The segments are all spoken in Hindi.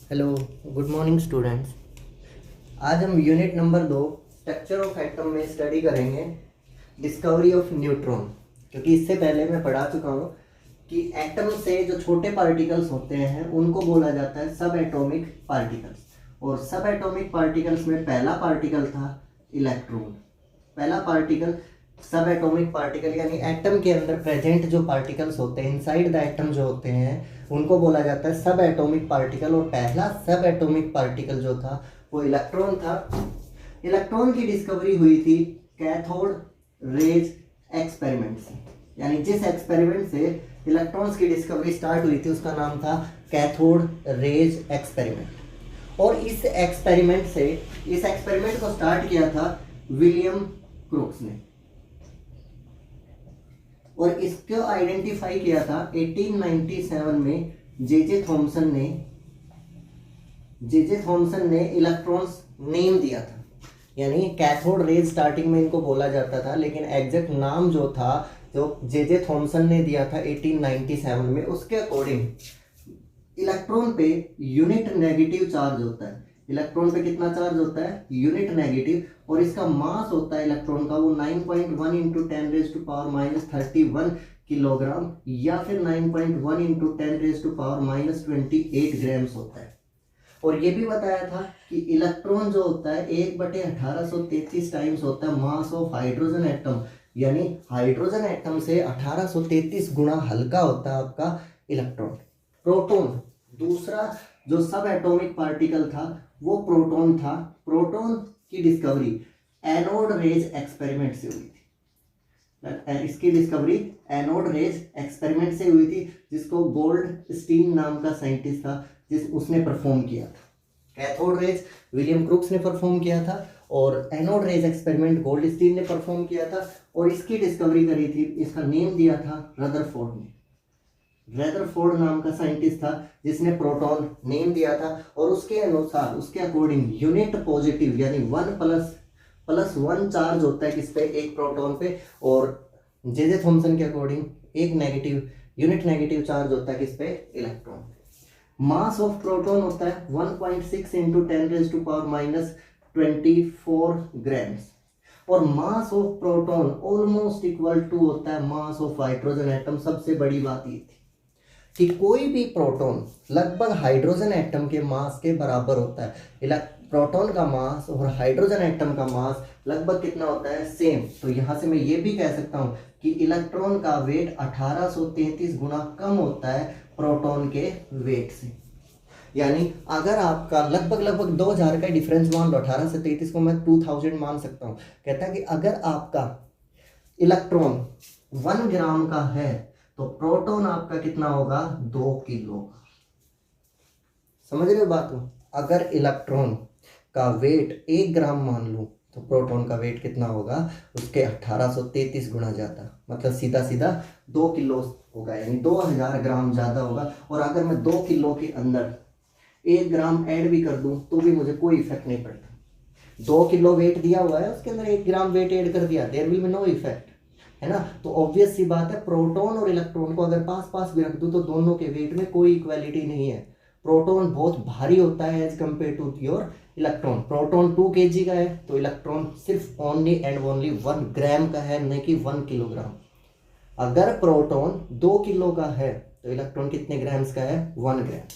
Hello, good morning students. आज हम unit number 2 structure of atom में स्टडी करेंगे डिस्कवरी ऑफ न्यूट्रॉन। क्योंकि इससे पहले मैं पढ़ा चुका हूँ कि एटम से जो छोटे पार्टिकल्स होते हैं उनको बोला जाता है सब एटॉमिक पार्टिकल्स। और सब एटॉमिक पार्टिकल्स में पहला पार्टिकल था इलेक्ट्रॉन। पहला पार्टिकल सब एटॉमिक पार्टिकल यानी एटम के अंदर प्रेजेंट जो पार्टिकल्स होते हैं इनसाइड द एटम जो होते हैं उनको बोला जाता है सब एटॉमिक पार्टिकल। और पहला सब एटॉमिक पार्टिकल जो था वो इलेक्ट्रॉन था। इलेक्ट्रॉन की डिस्कवरी हुई थी कैथोड रेज एक्सपेरिमेंट से, यानी जिस एक्सपेरिमेंट से इलेक्ट्रॉन्स की डिस्कवरी स्टार्ट हुई थी उसका नाम था कैथोड रेज एक्सपेरिमेंट। और इस एक्सपेरिमेंट को स्टार्ट किया था विलियम क्रूक्स ने, और इसको आइडेंटिफाई किया था 1897 में जे थॉमसन ने इलेक्ट्रॉन्स नेम दिया था। यानी कैथोड रेज स्टार्टिंग में इनको बोला जाता था, लेकिन एग्जैक्ट नाम जो था जो जे थॉमसन ने दिया था 1897 में, उसके अकॉर्डिंग इलेक्ट्रॉन पे यूनिट नेगेटिव चार्ज होता है। इलेक्ट्रॉन पे कितना चार्ज होता है? Unit negative. और इसका मास होता है इलेक्ट्रॉन का वो 9.1 into 10 raise to power minus 31 kilogram या फिर 9.1 into 10 raise to power minus 28 grams होता है। और ये भी बताया था कि इलेक्ट्रॉन जो होता है 1/1833 टाइम्स होता है मास ऑफ हाइड्रोजन एटम, यानी हाइड्रोजन एटम से 1833 गुना हल्का होता है आपका इलेक्ट्रॉन। प्रोटॉन दूसरा जो सब एटॉमिक पार्टिकल था वो प्रोटॉन था। प्रोटॉन की डिस्कवरी एनोड रेज एक्सपेरिमेंट से हुई थी। इसकी डिस्कवरी एनोड रेज एक्सपेरिमेंट से हुई थी, जिसको गोल्डस्टीन नाम का साइंटिस्ट था उसने परफॉर्म किया था। कैथोड रेज विलियम क्रूक्स ने परफॉर्म किया था और एनोड रेज एक्सपेरिमेंट गोल्डस्टीन ने परफॉर्म किया था। और इसकी डिस्कवरी करी थी, इसका नेम दिया था रदरफोर्ड ने। रदरफोर्ड नाम का साइंटिस्ट था जिसने प्रोटॉन नेम दिया था। और उसके अनुसार उसके अकॉर्डिंग यूनिट पॉजिटिव यानी 1+1 चार्ज होता है किस पे? एक प्रोटॉन पे। और जे थॉमसन के अकॉर्डिंग एक नेगेटिव यूनिट नेगेटिव चार्ज होता है किस पे? इलेक्ट्रॉन पे। मास ऑफ प्रोटॉन होता है 1.6 into 10 raise to power minus 24 grams. और mass of proton almost equal to होता है मास ऑफ हाइड्रोजन एटम। सबसे बड़ी बात ये थी कि कोई भी प्रोटॉन लगभग हाइड्रोजन एटम के मास के बराबर होता है। प्रोटॉन का मास और हाइड्रोजन एटम का मास लगभग कितना होता है? सेम। तो यहाँ से मैं ये भी कह सकता हूँ कि इलेक्ट्रॉन का वेट 1833 गुना कम होता है प्रोटॉन के वेट से। यानी अगर आपका लगभग 2000 का डिफरेंस मान लो, 18 से 33 को मैं 2000 मान सकता हूँ। कहता है कि अगर आपका इलेक्ट्रॉन 1 ग्राम का है तो प्रोटॉन आपका कितना होगा? 2 किलो का। समझ रहे हो बात को? अगर इलेक्ट्रॉन का वेट 1 ग्राम मान लूं तो प्रोटॉन का वेट कितना होगा? उसके 1833 गुना ज़्यादा, मतलब सीधा सीधा 2 किलो होगा, यानी 2000 ग्राम ज़्यादा होगा। और अगर मैं 2 किलो के अंदर 1 ग्राम ऐड भी कर दूं तो भी मुझे कोई इफेक्ट नहीं पड़ता। 2 किलो वेट दिया हुआ है, उसके अंदर 1 ग्राम वेट ऐड कर दिया, there will be no effect, है ना। तो ऑब्वियस सी बात है, प्रोटॉन और इलेक्ट्रॉन को अगर पास पास भी रख दूं तो दोनों के वेट में कोई इक्वालिटी नहीं है। प्रोटॉन बहुत भारी होता है as compare to your electron. Proton 2 kg का है तो इलेक्ट्रॉन सिर्फ ओनली एंड ओनली 1 ग्राम का है, न कि 1 किलोग्राम। अगर प्रोटॉन 2 किलो का है तो इलेक्ट्रॉन कितने ग्राम्स का है? 1 gram.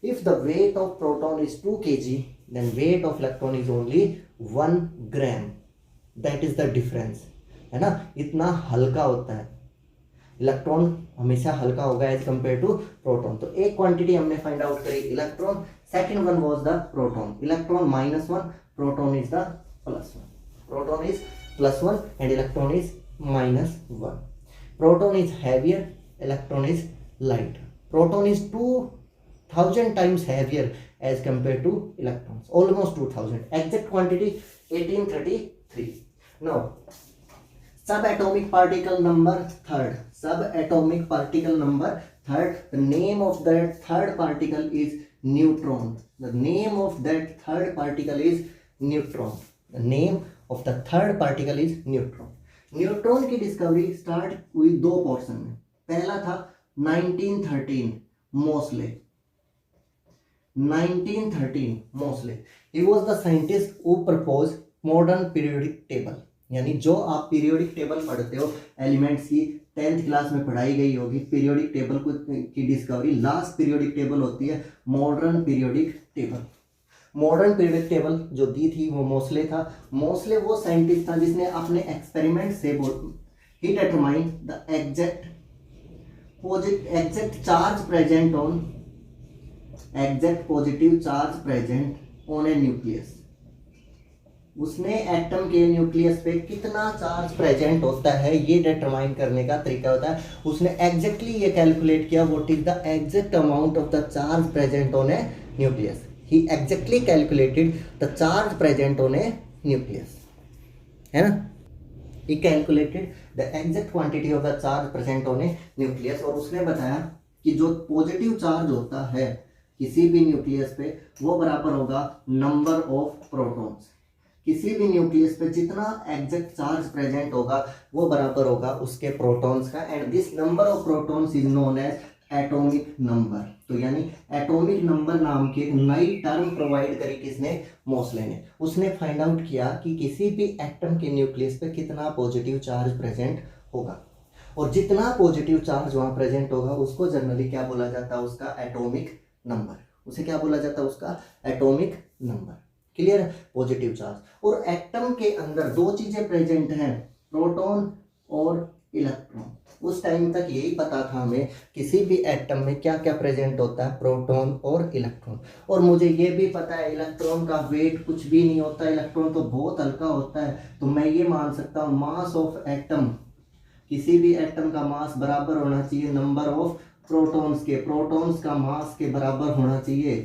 If the weight of proton is 2 kg then weight of electron is only 1 gram. That is the difference, है ना। इतना हल्का होता है इलेक्ट्रॉन, हमेशा हल्का होगा एज कंपेयर टू प्रोटॉन। तो एक क्वांटिटी हमने फाइंड आउट करी electron, second one was the proton. Electron -1, proton is the +1। Proton is +1 and electron is -1। Proton is heavier, electron is light. Proton is 2000 times heavier as compare to electrons, almost 2000। Exact quantity 1833। Now subatomic particle number third. Subatomic particle number third. The name of that third particle is neutron. The name of that third particle is neutron. The name of the third particle is neutron. Neutron की डिस्कवरी स्टार्ट हुई 2 पोर्शन में। पहला था 1913 Moseley. 1913 Moseley, he was the scientist who propose modern periodic table. यानी जो आप पीरियोडिक टेबल पढ़ते हो एलिमेंट्स की 10th क्लास में पढ़ाई गई होगी, पीरियोडिक टेबल की डिस्कवरी, लास्ट पीरियोडिक टेबल होती है modern periodic table. Modern periodic table जो दी थी वो मोस्ले था। मोस्ले वो साइंटिस्ट था जिसने अपने एक्सपेरिमेंट से ही determine the exact charge present on exact positive charge present on a nucleus. उसने एटम के न्यूक्लियस पे कितना चार्ज प्रेजेंट होता है ये डिटरमाइन करने का तरीका होता है। उसने एग्जैक्टली ये कैलकुलेट किया what is the exact amount of the charge present on a nucleus. He exactly calculated the charge present on a nucleus, है ना। He calculated the exact quantity of the charge present on a nucleus. और उसने बताया कि जो पॉजिटिव चार्ज होता है किसी भी न्यूक्लियस पे वो बराबर होगा नंबर ऑफ प्रोटॉन्स। किसी भी न्यूक्लियस पे जितना एग्जैक्ट चार्ज प्रेजेंट होगा वो बराबर होगा उसके प्रोटॉन्स का। And this number of protons is known as atomic number. तो यानी एटॉमिक नंबर नाम की नई टर्म प्रोवाइड करी किसने, मोस्ले ने। उसने फाइंड आउट किया कि किसी भी एटम के न्यूक्लियस पे कितना पॉजिटिव चार्ज प्रेजेंट होगा, और जितना पॉजिटिव चार्ज वहाँ प्रेजेंट होगा उसको जनरली क्या बोला जाता है, उसका एटॉमिक नंबर। उसे क्या बोला जाता है, उसका एटॉमिक नंबर। क्लियर है, पॉजिटिव चार्ज। और एटम के अंदर दो चीजें प्रेजेंट हैं, प्रोटॉन और इलेक्ट्रॉन। उस टाइम तक यही पता था हमें किसी भी एटम में क्या क्या प्रेजेंट होता है, प्रोटॉन और इलेक्ट्रॉन। और मुझे ये भी पता है इलेक्ट्रॉन का वेट कुछ भी नहीं होता, इलेक्ट्रॉन तो बहुत हल्का होता है। तो मैं ये मान सकता हूँ मास ऑफ एटम, किसी भी एटम का मास बराबर होना चाहिए नंबर ऑफ प्रोटॉन्स के। प्रोटॉन्स का मास के बराबर होना चाहिए।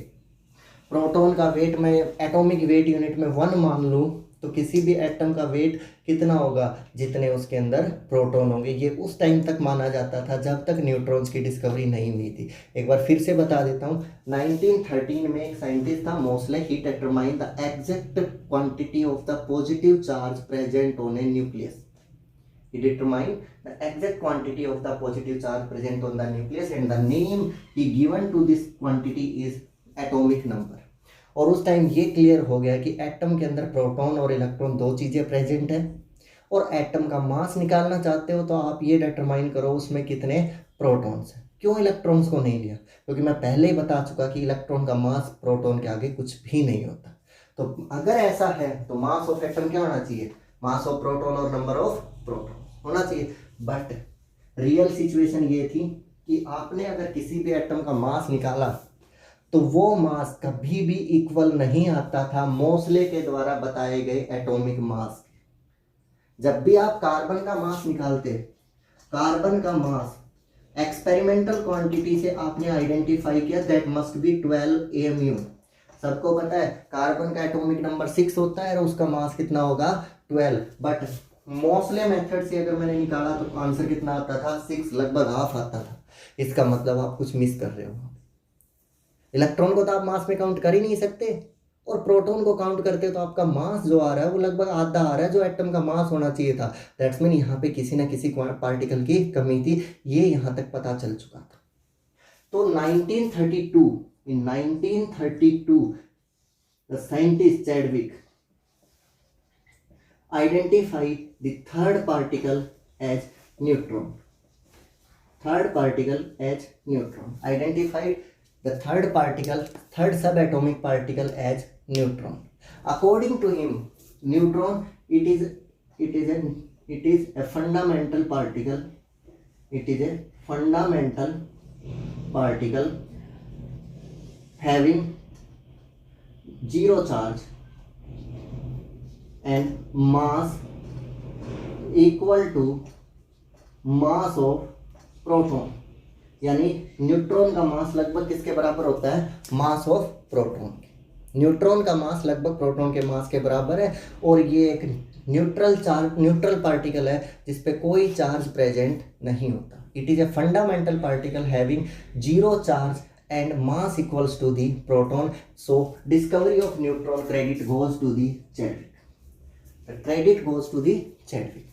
प्रोटॉन का वेट मैं एटॉमिक वेट यूनिट में 1 मान लूँ तो किसी भी एटम का वेट कितना होगा, जितने उसके अंदर प्रोटॉन होंगे। ये उस टाइम तक माना जाता था जब तक न्यूट्रॉन्स की डिस्कवरी नहीं हुई थी। एक बार फिर से बता देता हूँ, 1913 में एक साइंटिस्ट था Moseley, he determine the exact quantity of the positive charge present on a nucleus. He determined the exact quantity of the positive charge present on the nucleus and the name he given to this quantity is atomic number। और उस टाइम ये क्लियर हो गया कि एटम के अंदर प्रोटॉन और इलेक्ट्रॉन दो चीज़ें प्रेजेंट हैं, और एटम का मास निकालना चाहते हो तो आप ये डिटरमाइन करो उसमें कितने प्रोटॉन्स हैं। क्यों इलेक्ट्रॉन्स को नहीं लिया, क्योंकि मैं पहले ही बता चुका कि इलेक्ट्रॉन का मास प्रोटॉन के आगे कुछ भी नहीं होता। तो अगर ऐसा है तो मास ऑफ एटम क्या होना चाहिए, मास ऑफ प्रोटॉन और नंबर ऑफ प्रोटॉन होना चाहिए। बट रियल सिचुएशन ये थी कि आपने अगर किसी भी एटम का मास निकाला तो वो मास कभी भी इक्वल नहीं आता था मोस्ले के द्वारा बताए गए एटॉमिक मास। जब भी आप कार्बन का मास निकालते, कार्बन का मास एक्सपेरिमेंटल क्वांटिटी से आपने आइडेंटिफाई किया दैट मस्ट बी 12 AMU। सबको पता है कार्बन का एटॉमिक नंबर 6 होता है और उसका मास कितना होगा 12। बट मोस्ले मेथड से अगर मैंने निकाला तो आंसर कितना आता था 6, लगभग हाफ आता था। इसका मतलब आप कुछ मिस कर रहे हो। इलेक्ट्रॉन को तो आप मास में काउंट कर ही नहीं सकते, और प्रोटॉन को काउंट करते तो आपका मास जो आ रहा है वो लगभग आधा आ रहा है जो एटम का मास होना चाहिए था। दैट्स मीन यहाँ पे किसी ना किसी पार्टिकल की कमी थी, ये यहाँ तक पता चल चुका था। तो 1932 the scientist Chadwick identified the third particle as neutron। Third particle as neutron, identified the third particle, third subatomic particle as neutron। According to him, neutron it is a fundamental particle। It is a fundamental particle having zero charge and mass equal to mass of proton। यानी न्यूट्रॉन का मास लगभग किसके बराबर होता है, मास ऑफ प्रोटॉन के। न्यूट्रॉन का मास लगभग प्रोटॉन के मास के बराबर है, और ये एक न्यूट्रल पार्टिकल है जिस पे कोई चार्ज प्रेजेंट नहीं होता। It is a fundamental particle having zero charge and mass equals to the proton। So discovery of neutron credit goes to the Chadwick। Credit goes to the Chadwick.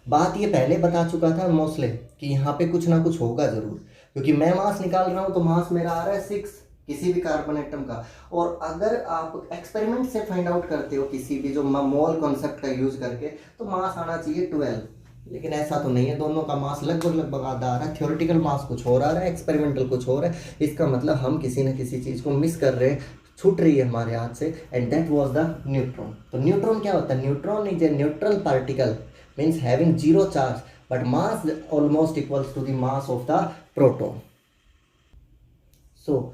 बात ये पहले बता चुका था मोस्ले कि यहाँ पे कुछ ना कुछ होगा जरूर, क्योंकि मैं मास निकाल रहा हूँ तो मास मेरा आ रहा है 6, किसी भी कार्बन एटम का। और अगर आप एक्सपेरिमेंट से फाइंड आउट करते हो किसी भी जो मोल कॉन्सेप्ट का यूज करके, तो मास आना चाहिए 12, लेकिन ऐसा तो नहीं है, दोनों का मास लगभग लगभग आधा आ रहा है। थ्योरेटिकल मास कुछ और आ रहा है, एक्सपेरिमेंटल कुछ और है। इसका मतलब हम किसी न किसी चीज़ को मिस कर रहे हैं, छूट रही है हमारे हाथ से, and that was the neutron. तो न्यूट्रॉन क्या होता है? Neutron is a neutral particle, means having zero charge but mass almost equals to the mass of the proton. So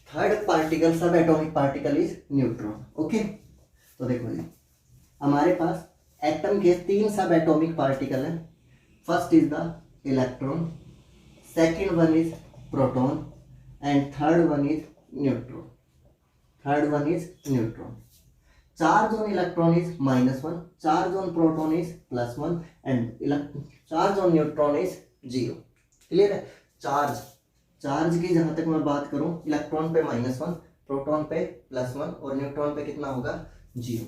third particle, sub atomic particle is neutron. Okay, तो देखो जी, हमारे पास एटम के 3 सब एटॉमिक पार्टिकल हैं। First is the electron, second one is proton and third one is neutron. Third one is neutron. Charge on electron is -1, charge on proton is +1 and charge on neutron is 0। Clear है? चार्ज की जहां तक मैं बात करूं, इलेक्ट्रॉन पे -1, प्रोटॉन पे +1 और न्यूट्रॉन पे कितना होगा? 0।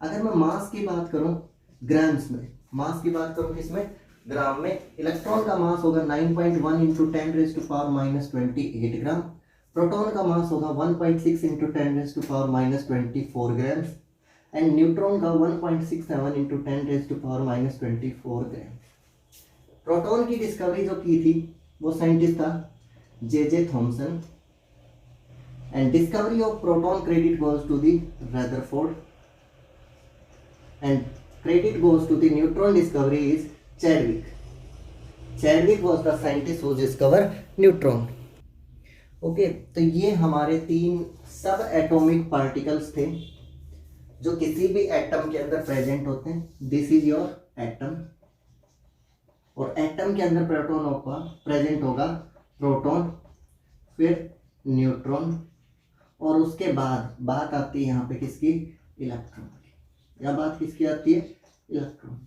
अगर मैं मास की बात करूं ग्राम्स में, मास की बात करूं किसमें? ग्राम में, इलेक्ट्रॉन का मास होगा 9.1 × 10⁻⁻28 ग्राम, प्रोटॉन का मास होगा 1.6 × 10⁻⁻24 ग्राम एंड न्यूट्रॉन का 1.67 × 10⁻⁻24 ग्राम। प्रोटॉन की डिस्कवरी जो की थी वो साइंटिस्ट था J Thomson, and discovery of proton credit goes to the Rutherford and credit goes to the neutron discovery is Chadwick. Chadwick was the scientist who discovered neutron. Okay, तो ये हमारे 3 सब एटॉमिक पार्टिकल्स थे जो किसी भी एटम के अंदर प्रेजेंट होते हैं। दिस इज योर एटम, और एटम के अंदर प्रोटॉन होगा, प्रेजेंट होगा प्रोटॉन, फिर न्यूट्रॉन, और उसके बाद बात आती है यहाँ पे किसकी? इलेक्ट्रॉन। या बात किसकी आती है? इलेक्ट्रॉन।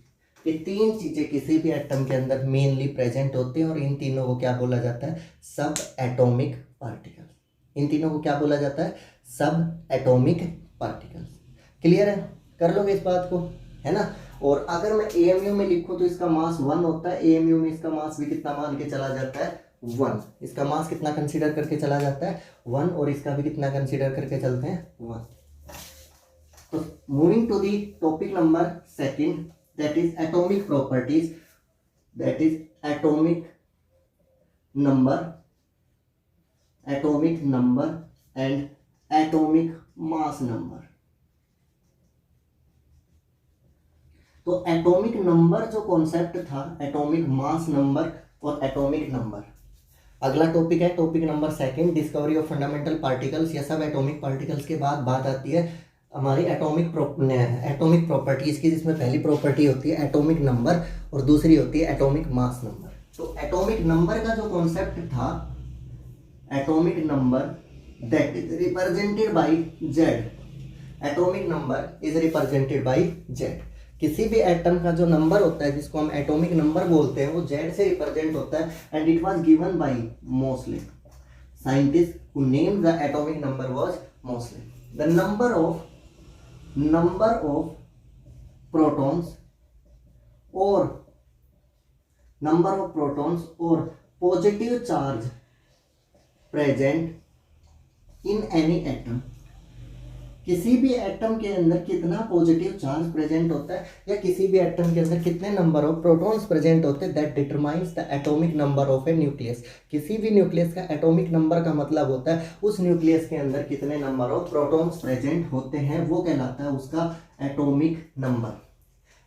ये 3 चीजें किसी भी एटम के अंदर मेनली प्रेजेंट होते हैं और इन तीनों को क्या बोला जाता है? सब एटॉमिक पार्टिकल्स। इन तीनों को क्या बोला जाता है? सब एटॉमिक पार्टिकल्स। क्लियर है? कर लोगे इस बात को, है ना? और अगर मैं एएमयू में लिखूं तो इसका मास 1 होता है, एएमयू में इसका मास भी कितना मान के चला जाता है? 1। इसका मास कितना कंसीडर करके चला जाता है? 1, और इसका भी कितना कंसीडर करके चलते हैं? 1। So moving to the topic number 2, that is atomic properties, that is atomic number and atomic mass number. तो एटॉमिक नंबर जो कॉन्सेप्ट था, एटॉमिक मास नंबर और एटॉमिक नंबर, अगला टॉपिक है topic number 2, discovery of fundamental particles. या सब एटॉमिक पार्टिकल्स के बाद बात आती है हमारी एटॉमिक प्रॉपर्टीज की, जिसमें पहली प्रॉपर्टी होती है एटॉमिक नंबर और दूसरी होती है एटॉमिक मास नंबर। तो एटॉमिक नंबर का जो कॉन्सेप्ट था, atomic number that is represented by Z. Atomic number is represented by Z. किसी भी एटम का जो नंबर होता है जिसको हम एटॉमिक नंबर बोलते हैं, वो जेड से रिप्रेजेंट होता है, and it was given by Moseley. Scientist who named the atomic number was Moseley. The number of protons or positive charge present in any atom। किसी भी एटम के अंदर कितना पॉजिटिव चार्ज प्रेजेंट होता है, या किसी भी एटम के अंदर कितने नंबर ऑफ प्रोटॉन्स प्रेजेंट होते हैं, that determines the atomic number of A nucleus. किसी भी न्यूक्लियस का एटॉमिक नंबर का मतलब होता है उस न्यूक्लियस के अंदर कितने नंबर ऑफ प्रोटॉन्स प्रेजेंट होते हैं, वो कहलाता है उसका एटॉमिक नंबर।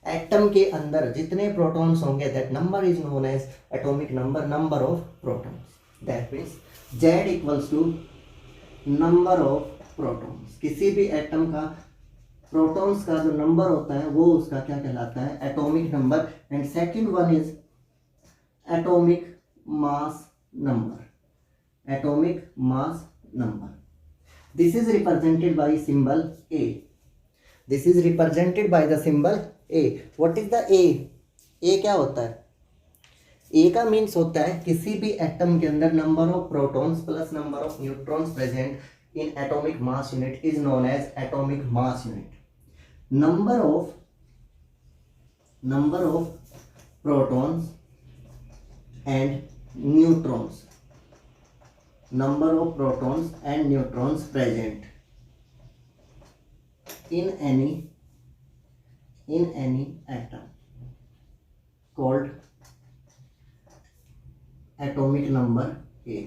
एटम के अंदर जितने प्रोटॉन्स होंगे, that number is known as atomic number of protons. That means Z equals to number of protons. किसी भी एटम का प्रोटॉन्स का जो नंबर होता है वो उसका क्या कहलाता है? Atomic number. And second one is atomic mass number. Atomic mass number, this is represented by symbol A। This is represented by the symbol A। What is the A? A क्या होता है? A का मीन्स होता है किसी भी एटम के अंदर number of protons plus number of neutrons present in atomic mass unit is known as atomic mass unit. Number of protons and neutrons, number of protons and neutrons present in any atom called atomic number A.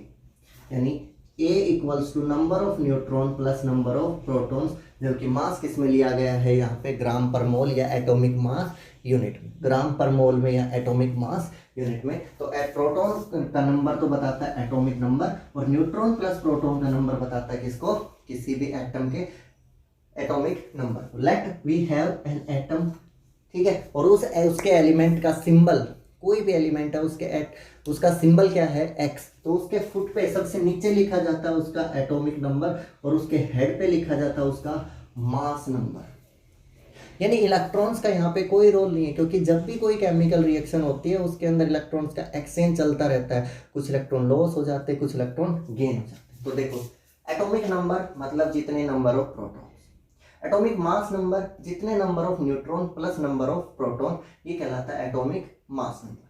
यानी A equals to number of neutron plus number of protons, जबकि मास किस में लिया गया है यहाँ पे ग्राम पर मोल या एटॉमिक मास यूनिट में, ग्राम पर मोल में या एटॉमिक मास यूनिट में। तो प्रोटॉन का नंबर तो बताता है एटॉमिक नंबर, और न्यूट्रॉन प्लस प्रोटॉन का नंबर बताता है किसको, किसी भी एटम के atomic number. Let we have an atom, ठीक है, और उसके एलिमेंट का सिंबल, कोई भी एलिमेंट है उसका सिंबल क्या है, एक्स, तो उसके फुट पे सबसे नीचे लिखा जाता है उसका एटॉमिक नंबर, और उसके हेड पे लिखा जाता है उसका मास नंबर। यानी इलेक्ट्रॉन्स का यहाँ पे कोई रोल नहीं है, क्योंकि जब भी कोई केमिकल रिएक्शन होती है उसके अंदर इलेक्ट्रॉन्स का एक्सचेंज चलता रहता है, कुछ इलेक्ट्रॉन लॉस हो जाते हैं, कुछ इलेक्ट्रॉन गेन हो जाते हैं। तो देखो एटॉमिक नंबर मतलब जितने number of proton, atomic mass number जितने number of neutron plus number of proton, ये कहलाता है atomic mass number.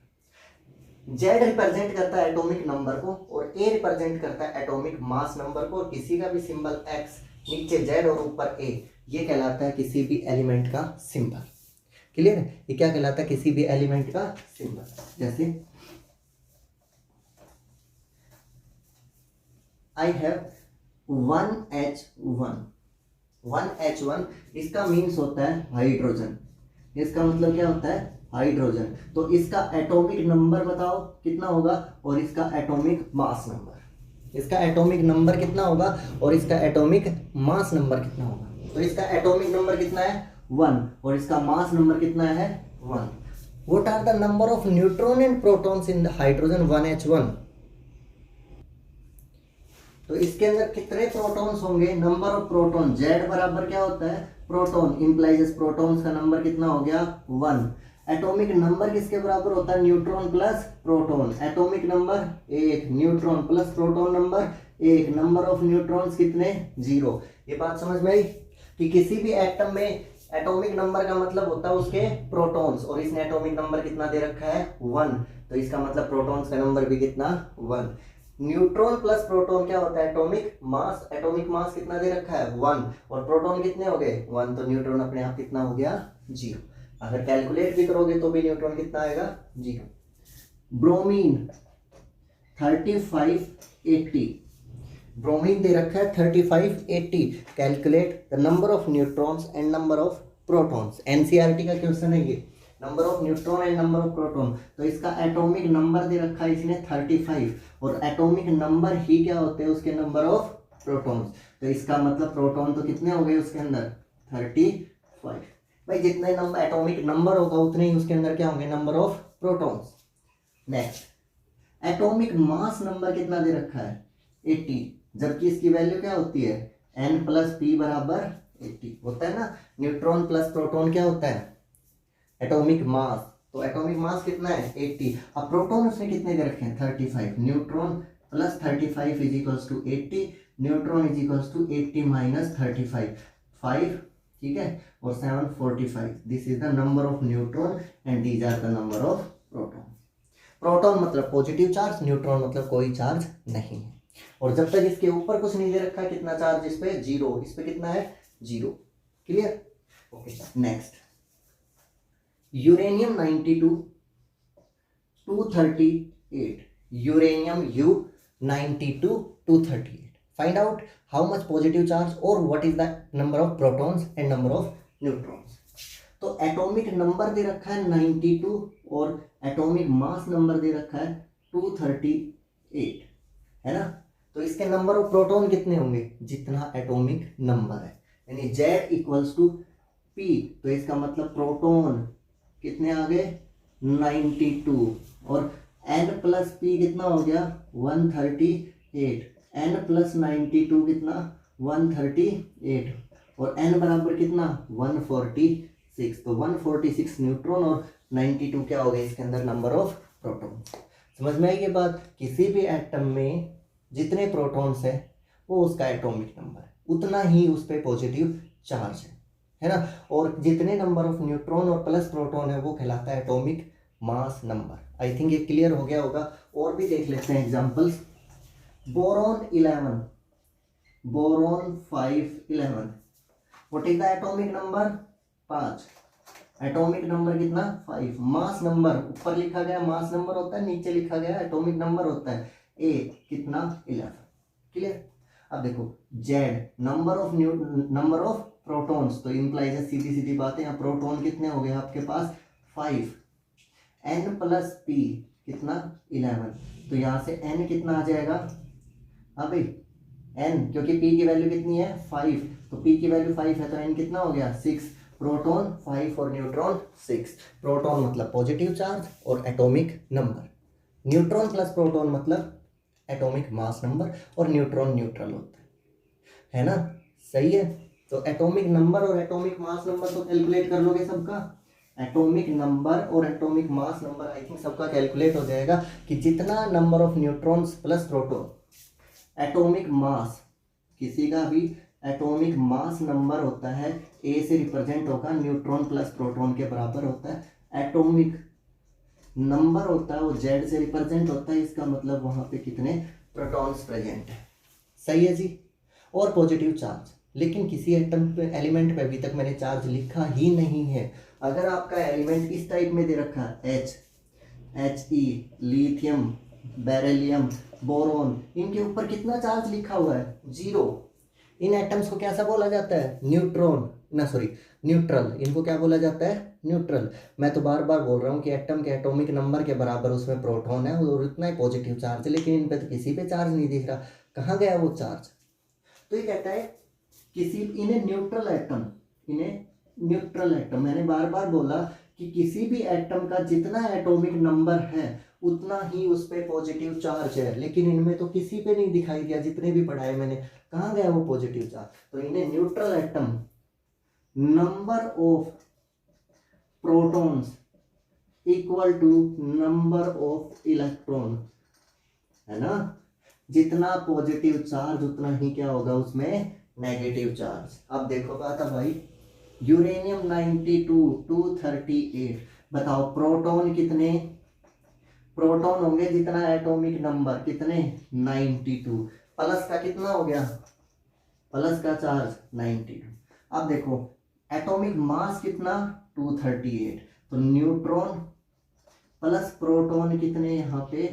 Z represent करता है एटॉमिक नंबर को, और ए रिप्रेजेंट करता है एटॉमिक मास नंबर को, और किसी का भी सिंबल एक्स, नीचे जेड और ऊपर ए, ये कहलाता है किसी भी एलिमेंट का सिंबल। क्लियर है, ये क्या कहलाता है, किसी भी एलिमेंट का सिंबल। जैसे आई हैव 1H1, 1H1 इसका मीन्स होता है हाइड्रोजन, इसका मतलब क्या होता है, हाइड्रोजन। तो इसका एटॉमिक नंबर बताओ कितना होगा, और इसका एटॉमिक मास नंबर, इसका एटॉमिक नंबर कितना होगा और इसका एटॉमिक मास नंबर कितना होगा। तो इसका एटॉमिक नंबर कितना है 1, और इसका मास नंबर कितना है 1। What are the number of neutron and protons in the hydrogen 1H1। तो इसके अंदर कितने प्रोटॉन्स होंगे, नंबर ऑफ प्रोटॉन, जेड बराबर क्या होता है प्रोटॉन, इंप्लाइज प्रोटॉन्स का नंबर कितना हो गया 1। एटॉमिक नंबर किसके बराबर होता है, neutron plus proton, atomic number 1, neutron plus proton number 1, number of neutrons कितने 0। ये बात समझ में आई कि किसी भी एटम में एटॉमिक नंबर का मतलब होता है उसके प्रोटॉन्स, और इसने एटॉमिक नंबर कितना दे रखा है 1, तो इसका मतलब प्रोटॉन्स का नंबर भी कितना 1। न्यूट्रॉन प्लस प्रोटॉन क्या होता है एटॉमिक मास, एटॉमिक मास कितना दे रखा है 1, और प्रोटॉन कितने हो गए 1, तो न्यूट्रॉन अपने आप कितना हो गया 0। अगर कैलकुलेट भी करोगे तो भी न्यूट्रॉन कितना आएगा 0। ब्रोमीन 3580, ब्रोमीन दे रखा है 3580, calculate the number of neutrons and number of protons. NCERT का क्वेश्चन है ये, number of neutron and number of proton. तो इसका एटॉमिक नंबर दे रखा है इसने 35, और एटॉमिक नंबर ही क्या होते हैं उसके नंबर ऑफ प्रोटॉन्स। तो इसका मतलब प्रोटॉन तो कितने हो गए उसके अंदर 35। भाई जितने नंबर एटॉमिक नंबर होगा उतने ही उसके अंदर क्या होंगे number of protons. Next atomic mass number कितना दे रखा है 80, जबकि इसकी वैल्यू क्या होती है n प्लस पी बराबर 80 होता है ना। न्यूट्रॉन प्लस प्रोटॉन क्या होता है एटॉमिक मास, तो एटॉमिक मास कितना है 80। अब प्रोटॉन उसने कितने दे रखे हैं 35, neutron plus 35 is equals to 80, neutron is equals to 80 minus 35 5, ठीक है, और 745। This is the number of neutron and these are the number of proton. Proton मतलब पॉजिटिव चार्ज, न्यूट्रॉन मतलब कोई चार्ज नहीं है, और जब तक इसके ऊपर कुछ नहीं दे रखा है कितना चार्ज इस पे 0, इस पे कितना है 0। Clear, okay. Next uranium 92 238, uranium U92 238। Find out how much positive charge or what is the number of protons and number of neutrons। तो एटॉमिक नंबर दे रखा है 92 और एटॉमिक मास नंबर दे रखा है 238, है ना। तो इसके नंबर ऑफ प्रोटॉन कितने होंगे जितना एटॉमिक नंबर है, यानी Z इक्वल्स टू P, तो इसका मतलब प्रोटॉन कितने आ गए 92, और N प्लस P कितना हो गया 138, n प्लस 92 कितना 138, और n बराबर कितना 146, तो 146 न्यूट्रॉन और 92 क्या हो गए इसके अंदर नंबर ऑफ प्रोटॉन। समझ में आई ये बात, किसी भी एटम में जितने प्रोटॉन्स है वो उसका एटॉमिक नंबर है, उतना ही उस पर पॉजिटिव चार्ज है ना, और जितने नंबर ऑफ न्यूट्रॉन और प्लस प्रोटॉन है वो कहलाता है atomic mass number. I think ये क्लियर हो गया होगा। और भी देख लेते हैं examples. Boron 11, boron 5 11, what is the atomic number 5, atomic number कितना 5, मास नंबर ऊपर लिखा गया मास नंबर होता है, नीचे लिखा गया एटॉमिक नंबर होता है, ए कितना 11, क्लियर। अब देखो जेड नंबर ऑफ प्रोटॉन्स, तो इंप्लाइज है सीधी सीधी बात है, यहाँ प्रोटॉन कितने हो गए आपके पास 5, एन प्लस पी कितना 11, तो यहाँ से एन कितना आ जाएगा, हाँ भाई एन, क्योंकि पी की वैल्यू कितनी है 5, तो पी की वैल्यू 5 है तो एन कितना हो गया 6, प्रोटॉन 5 और न्यूट्रॉन 6, प्रोटॉन मतलब पॉजिटिव चार्ज और atomic number, neutron plus proton मतलब एटॉमिक मास नंबर, और न्यूट्रॉन न्यूट्रल होता है ना, सही है। तो एटॉमिक नंबर और एटॉमिक मास नंबर तो कैलकुलेट कर लोगे सबका, एटॉमिक नंबर और atomic mass number I think सबका कैलकुलेट हो जाएगा कि जितना number of neutrons plus proton, atomic मास किसी का भी एटॉमिक मास नंबर होता है ए से रिप्रेजेंट होगा, न्यूट्रॉन प्लस प्रोटॉन के बराबर होता है, एटॉमिक नंबर होता है वो जेड से रिप्रेजेंट होता है, इसका मतलब वहां पे कितने प्रोटॉन्स प्रेजेंट है, सही है जी। और पॉजिटिव चार्ज, लेकिन किसी एटम पे एलिमेंट पे अभी तक मैंने चार्ज लिखा ही नहीं है। अगर आपका एलिमेंट इस टाइप में दे रखा है He, लिथियम, बेरिलियम, बोरोन, इनके ऊपर कितना चार्ज लिखा हुआ है 0, इन एटम्स को कैसा बोला जाता है न्यूट्रल, इनको क्या बोला जाता है न्यूट्रल। मैं तो बार बार बोल रहा हूँ कि एटम के एटॉमिक नंबर के बराबर उसमें प्रोटॉन है और इतना ही पॉजिटिव चार्ज है, लेकिन इन पे तो किसी पे चार्ज नहीं दिख रहा, कहाँ गया वो चार्ज। तो ये कहता है इन्हें न्यूट्रल एटम, मैंने बार बार बोला कि किसी भी एटम का जितना एटॉमिक नंबर है उतना ही उस पर पॉजिटिव चार्ज है, लेकिन इनमें तो किसी पे नहीं दिखाई दिया, जितने भी पढ़ाए मैंने, कहाँ गया वो पॉजिटिव चार्ज। तो इन्हें neutral atom, number of protons equal to number of electron, है ना, जितना पॉजिटिव चार्ज उतना ही क्या होगा उसमें नेगेटिव चार्ज। अब देखो बात है भाई, यूरेनियम 92 238, बताओ प्रोटॉन कितने, प्रोटॉन होंगे जितना एटॉमिक नंबर कितने 92, प्लस का कितना हो गया, प्लस का चार्ज 92। अब देखो एटॉमिक मास कितना 238, तो न्यूट्रॉन प्लस प्रोटॉन कितने यहाँ पे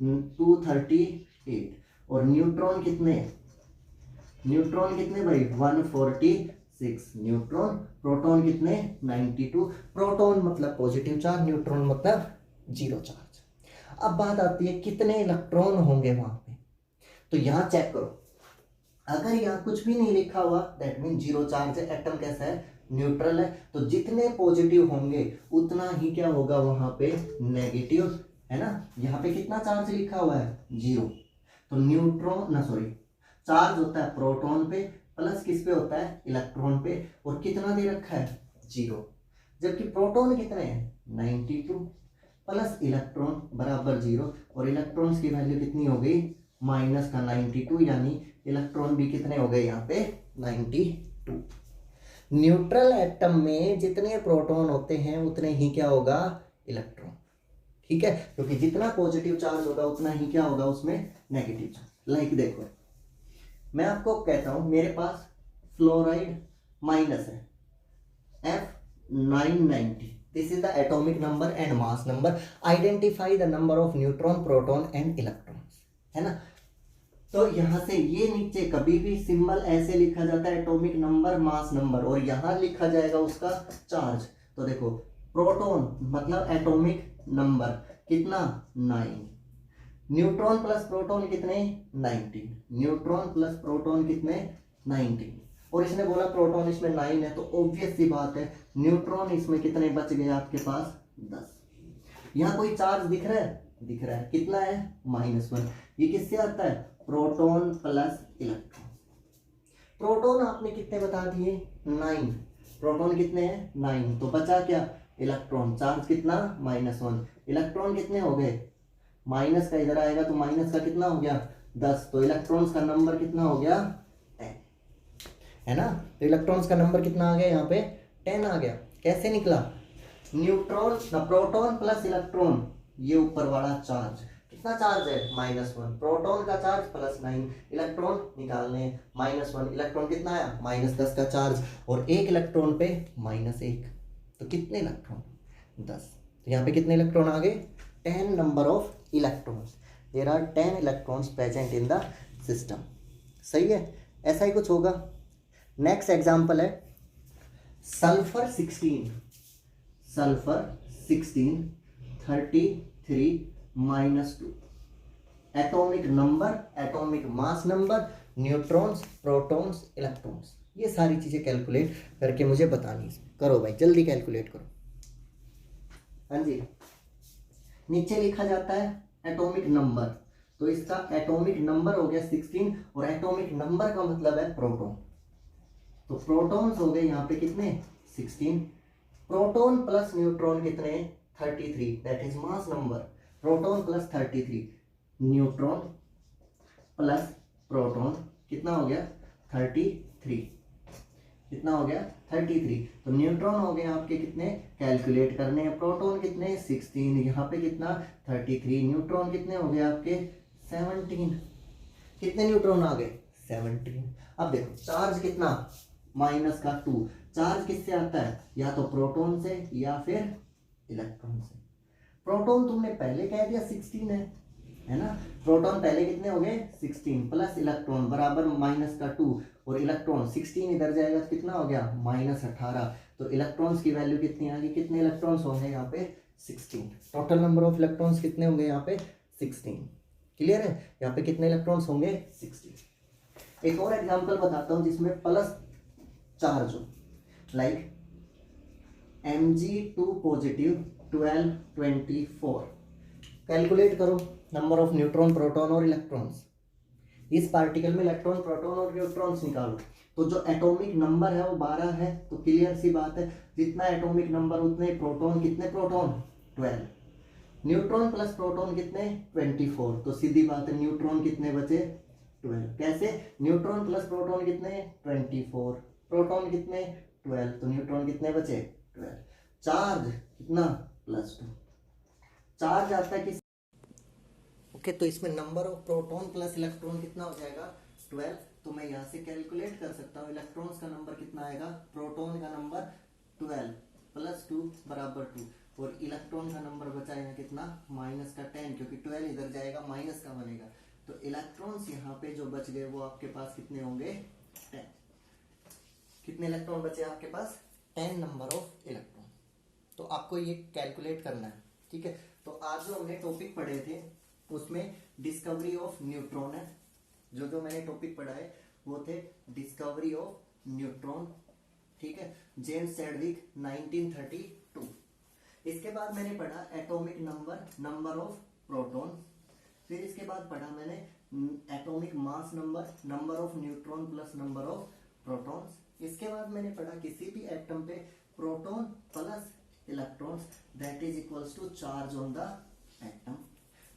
238, और न्यूट्रॉन कितने भाई 146, न्यूट्रॉन, प्रोटॉन कितने 92, प्रोटॉन मतलब पॉजिटिव चार्ज, न्यूट्रॉन मतलब 0 चार्ज। अब बात आती है कितने इलेक्ट्रॉन होंगे वहां पे, तो यहाँ चेक करो, अगर यहाँ कुछ भी नहीं लिखा हुआ दैट मीन 0 चार्ज है, एटम कैसा है न्यूट्रल है, तो जितने पॉजिटिव होंगे उतना ही क्या होगा वहां पे नेगेटिव, है ना। यहाँ पे कितना चार्ज लिखा हुआ है 0, तो चार्ज होता है प्रोटॉन पे, प्लस किस पे होता है इलेक्ट्रॉन पे, और कितना दे रखा है 0, जबकि प्रोटॉन कितने हैं 92 प्लस इलेक्ट्रॉन बराबर 0, और इलेक्ट्रॉन्स की वैल्यू कितनी हो गई माइनस का 92, यानी इलेक्ट्रॉन भी कितने हो गए यहाँ पे 92। न्यूट्रल एटम में जितने प्रोटॉन होते हैं उतने ही क्या होगा इलेक्ट्रॉन, ठीक है, क्योंकि जितना पॉजिटिव चार्ज होगा उतना ही क्या होगा उसमें नेगेटिव चार्ज। लाइक देखो मैं आपको कहता हूं मेरे पास फ्लोराइड माइनस है F990, this is the atomic number and mass number, identify the number of neutron proton and electrons, है ना। तो यहां से ये नीचे कभी भी सिंबल ऐसे लिखा जाता है एटॉमिक नंबर मास नंबर, और यहां लिखा जाएगा उसका चार्ज। तो देखो प्रोटॉन मतलब एटॉमिक नंबर कितना 9, न्यूट्रॉन प्लस प्रोटॉन कितने 19, न्यूट्रॉन प्लस प्रोटॉन कितने 19, और इसने बोला प्रोटॉन इसमें 9 है, तो ऑब्वियस सी बात है न्यूट्रॉन इसमें कितने बच गए आपके पास 10। यहाँ कोई चार्ज दिख रहा है कितना है -1, ये किससे आता है प्रोटॉन प्लस इलेक्ट्रॉन। प्रोटॉन आपने कितने बता दिए 9, प्रोटॉन कितने हैं 9, तो बचा क्या इलेक्ट्रॉन, चार्ज कितना -1, इलेक्ट्रॉन कितने हो गए, माइनस का इधर आएगा तो माइनस का कितना हो गया 10, तो इलेक्ट्रॉन्स का नंबर कितना हो गया 10, है ना। तो इलेक्ट्रॉन्स का नंबर कितना आ गया यहाँ पे 10 आ गया। कैसे निकला, न्यूट्रॉन प्रोटॉन प्लस इलेक्ट्रॉन, ये ऊपर वाला चार्ज कितना चार्ज है -1, प्रोटॉन का चार्ज +9, इलेक्ट्रॉन निकालने -1, इलेक्ट्रॉन कितना आया -10 का चार्ज, और एक इलेक्ट्रॉन पे -1, तो कितने इलेक्ट्रॉन 10। तो यहाँ पे कितने इलेक्ट्रॉन आ गए 10 number of electrons, there are 10 electrons present in the system. सही है, ऐसा ही कुछ होगा। नेक्स्ट एग्जांपल है sulphur 16, sulphur 16 33 -2, atomic number, atomic mass number, neutrons, protons, electrons, ये सारी चीजें कैलकुलेट करके मुझे बतानी है। करो भाई जल्दी कैलकुलेट करो। हाँ जी, नीचे लिखा जाता है एटॉमिक नंबर, तो इसका एटॉमिक नंबर हो गया 16, और एटॉमिक नंबर का मतलब है प्रोटॉन, तो प्रोटॉन्स हो गए यहाँ पे कितने 16, प्रोटॉन प्लस न्यूट्रॉन कितने 33, that is mass number, proton plus 33, neutron plus proton कितना हो गया 33, कितना हो गया 33, तो न्यूट्रॉन हो गए आपके कितने कैलकुलेट करने हैं, प्रोटॉन कितने 16, यहाँ पे कितना 33, न्यूट्रॉन कितने हो गए आपके 17, कितने न्यूट्रॉन आ गए 17। अब देखो चार्ज कितना -2, चार्ज किससे आता है या तो प्रोटॉन से या फिर इलेक्ट्रॉन से। प्रोटॉन तुमने पहले कह दिया 16 है ना, प्रोटॉन पहले कितने हो गए 16 प्लस इलेक्ट्रॉन बराबर -2, और इलेक्ट्रॉन 16 इधर जाएगा तो कितना हो गया -18, तो इलेक्ट्रॉन्स की वैल्यू कितनी आ गई, कितने इलेक्ट्रॉन्स होंगे यहाँ पे 16, टोटल नंबर ऑफ इलेक्ट्रॉन्स कितने होंगे यहाँ पे 16। क्लियर है, यहाँ पे कितने इलेक्ट्रॉन्स होंगे 16। एक और एग्जांपल बताता हूँ जिसमें प्लस चार्ज हो, लाइक Mg2 पॉजिटिव 12 24, कैलकुलेट करो नंबर ऑफ न्यूट्रॉन, प्रोटॉन और इलेक्ट्रॉन्स। इस पार्टिकल में इलेक्ट्रॉन, प्रोटॉन और न्यूट्रॉन्स निकालो, तो जो एटॉमिक नंबर है वो 12 है, तो क्लियर सी बात है जितना एटॉमिक नंबर उतने प्रोटॉन, कितने प्रोटॉन 12, न्यूट्रॉन प्लस प्रोटॉन कितने 24, तो सीधी बात है न्यूट्रॉन कितने बचे 12, कैसे न्यूट्रॉन प्लस प्रोटॉन कितने 24, प्रोटॉन कितने 12, तो न्यूट्रॉन कितने बचे 12, चार्ज कितना +2, चार्ज आता है किस ओके, तो इसमें number of proton plus electron कितना हो जाएगा 12, तो मैं यहाँ से कैलकुलेट कर सकता हूँ इलेक्ट्रॉन्स का नंबर कितना आएगा, प्रोटॉन का नंबर 12 + 2 = 2, और इलेक्ट्रॉन का नंबर बचा यहाँ कितना -10, क्योंकि 12 इधर जाएगा माइनस का बनेगा, तो इलेक्ट्रॉन्स यहाँ पे जो बच गए वो आपके पास कितने होंगे 10, कितने इलेक्ट्रॉन बचे आपके पास 10 नंबर ऑफ इलेक्ट्रॉन। तो आपको ये कैलकुलेट करना है, ठीक है। तो आज जो हमने टॉपिक पढ़े थे उसमें डिस्कवरी ऑफ न्यूट्रॉन है, जो मैंने टॉपिक पढ़ा है वो थे डिस्कवरी ऑफ न्यूट्रॉन, ठीक है, जेम्स चैडविक 1932। इसके बाद मैंने पढ़ा atomic number, number of proton, फिर इसके बाद पढ़ा मैंने atomic mass number, number of neutron plus number of protons. इसके बाद मैंने पढ़ा किसी भी एटम पे proton plus electrons that is equals to charge on the atom.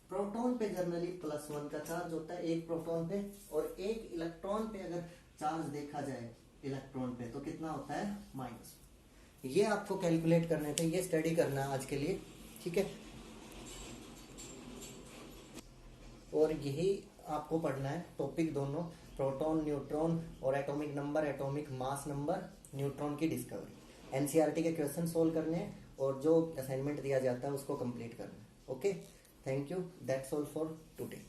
Proton पे जनरली +1 का चार्ज होता है एक प्रोटॉन पे, और एक इलेक्ट्रॉन पे अगर चार्ज देखा जाए इलेक्ट्रॉन पे तो कितना होता है -1। ये आपको कैलकुलेट करने थे, ये स्टडी करना है आज के लिए, ठीक है। और यही आपको पढ़ना है टॉपिक दोनों, प्रोटॉन न्यूट्रॉन और atomic number, atomic mass number, neutron की डिस्कवरी। एनसीईआरटी के क्वेश्चन सोल्व करने हैं और जो असाइनमेंट दिया जाता है उसको कंप्लीट करना है। Okay, thank you, that's all for today.